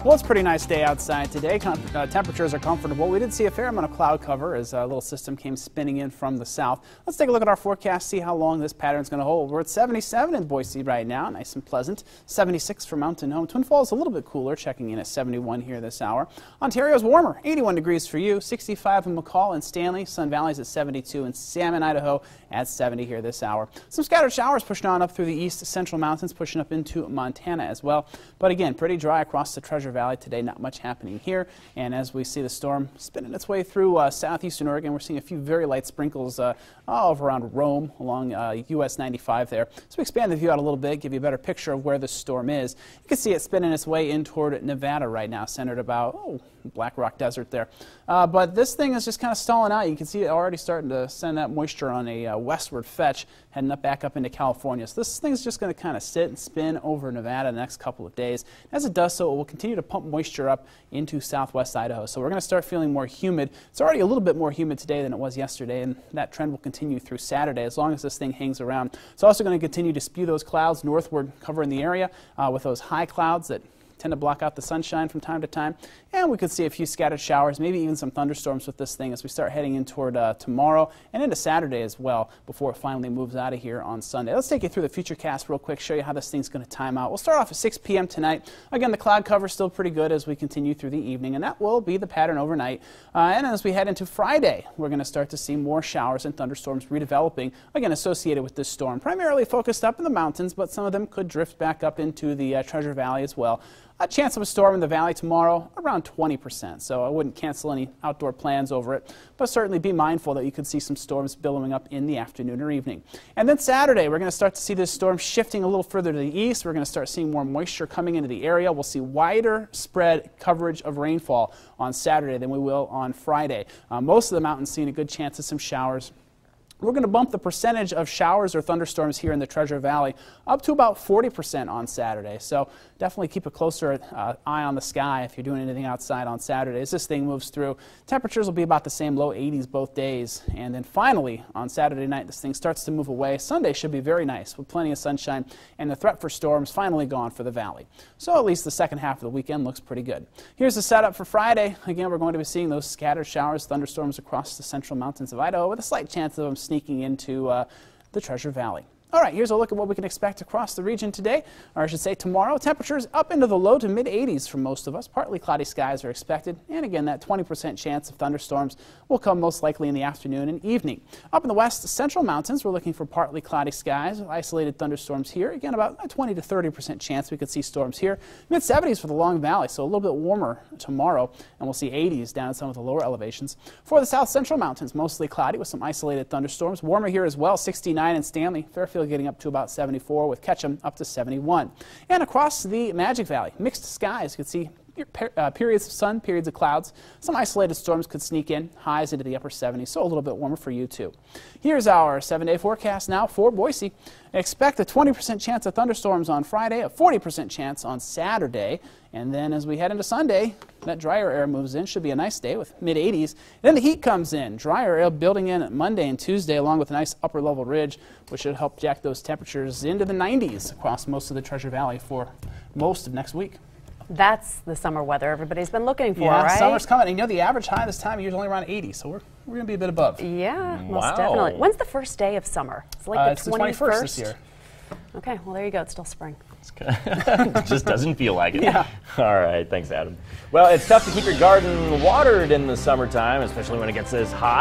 Well, it's a pretty nice day outside today. Temperatures are comfortable. We did see a fair amount of cloud cover as a little system came spinning in from the south. Let's take a look at our forecast, see how long this pattern is going to hold. We're at 77 in Boise right now, nice and pleasant. 76 for Mountain Home. Twin Falls a little bit cooler, checking in at 71 here this hour. Ontario's warmer, 81 degrees for you, 65 in McCall and Stanley. Sun Valley's at 72 and Salmon, Idaho at 70 here this hour. Some scattered showers pushing on up through the east central mountains, pushing up into Montana as well. But again, pretty dry across the Treasure Valley today, not much happening here. And as we see the storm spinning its way through southeastern Oregon, we're seeing a few very light sprinkles over around Rome along US 95 there. So we expand the view out a little bit, give you a better picture of where this storm is. You can see it spinning its way in toward Nevada right now, centered about Black Rock Desert there. But this thing is just kind of stalling out. You can see it already starting to send that moisture on a westward fetch, heading back up into California. So this thing's just going to kind of sit and spin over Nevada the next couple of days. As it does so, it will continue to pump moisture up into southwest Idaho. So we're going to start feeling more humid. It's already a little bit more humid today than it was yesterday, and that trend will continue through Saturday as long as this thing hangs around. It's also going to continue to spew those clouds northward, covering the area with those high clouds that tend to block out the sunshine from time to time. And we could see a few scattered showers, maybe even some thunderstorms with this thing as we start heading in toward tomorrow and into Saturday as well before it finally moves out of here on Sunday. Let's take you through the futurecast real quick, show you how this thing's going to time out. We'll start off at 6 p.m. tonight. Again, the cloud cover is still pretty good as we continue through the evening, and that will be the pattern overnight. And as we head into Friday, we're going to start to see more showers and thunderstorms redeveloping, again, associated with this storm. Primarily focused up in the mountains, but some of them could drift back up into the Treasure Valley as well. A chance of a storm in the valley tomorrow, around 20%, so I wouldn't cancel any outdoor plans over it, but certainly be mindful that you could see some storms billowing up in the afternoon or evening. And then Saturday, we're going to start to see this storm shifting a little further to the east. We're going to start seeing more moisture coming into the area. We'll see wider spread coverage of rainfall on Saturday than we will on Friday. Most of the mountains seeing a good chance of some showers. We're going to bump the percentage of showers or thunderstorms here in the Treasure Valley up to about 40% on Saturday. So definitely keep a closer eye on the sky if you're doing anything outside on Saturday. As this thing moves through, temperatures will be about the same, low 80s both days. And then finally, on Saturday night, this thing starts to move away. Sunday should be very nice with plenty of sunshine and the threat for storms finally gone for the valley. So at least the second half of the weekend looks pretty good. Here's the setup for Friday. Again, we're going to be seeing those scattered showers, thunderstorms across the central mountains of Idaho with a slight chance of them sneaking into the Treasure Valley. All right, here's a look at what we can expect across the region today, or I should say tomorrow. Temperatures up into the low to mid 80s for most of us. Partly cloudy skies are expected, and again, that 20% chance of thunderstorms will come most likely in the afternoon and evening. Up in the west central mountains, we're looking for partly cloudy skies, isolated thunderstorms here. Again, about a 20 to 30% chance we could see storms here. Mid 70s for the Long Valley, so a little bit warmer tomorrow, and we'll see 80s down at some of the lower elevations. For the south central mountains, mostly cloudy with some isolated thunderstorms. Warmer here as well, 69 in Stanley, Fairfield getting up to about 74, with Ketchum up to 71. And across the Magic Valley, mixed skies. You can see periods of sun, periods of clouds. Some isolated storms could sneak in, highs into the upper 70s, so a little bit warmer for you too. Here's our 7-day forecast now for Boise. Expect a 20% chance of thunderstorms on Friday, a 40% chance on Saturday, and then as we head into Sunday, that drier air moves in. Should be a nice day with mid-80s. Then the heat comes in. Drier air building in Monday and Tuesday along with a nice upper-level ridge, which should help jack those temperatures into the 90s across most of the Treasure Valley for most of next week. That's the summer weather everybody's been looking for, yeah, right? Summer's coming. And you know, the average high this time of year is only around 80, so we're going to be a bit above. Yeah, most definitely. When's the first day of summer? It's like it's the 21st this year. Okay, well, there you go. It's still spring. It just doesn't feel like it. Yeah. All right, thanks, Adam. Well, it's tough to keep your garden watered in the summertime, especially when it gets this hot.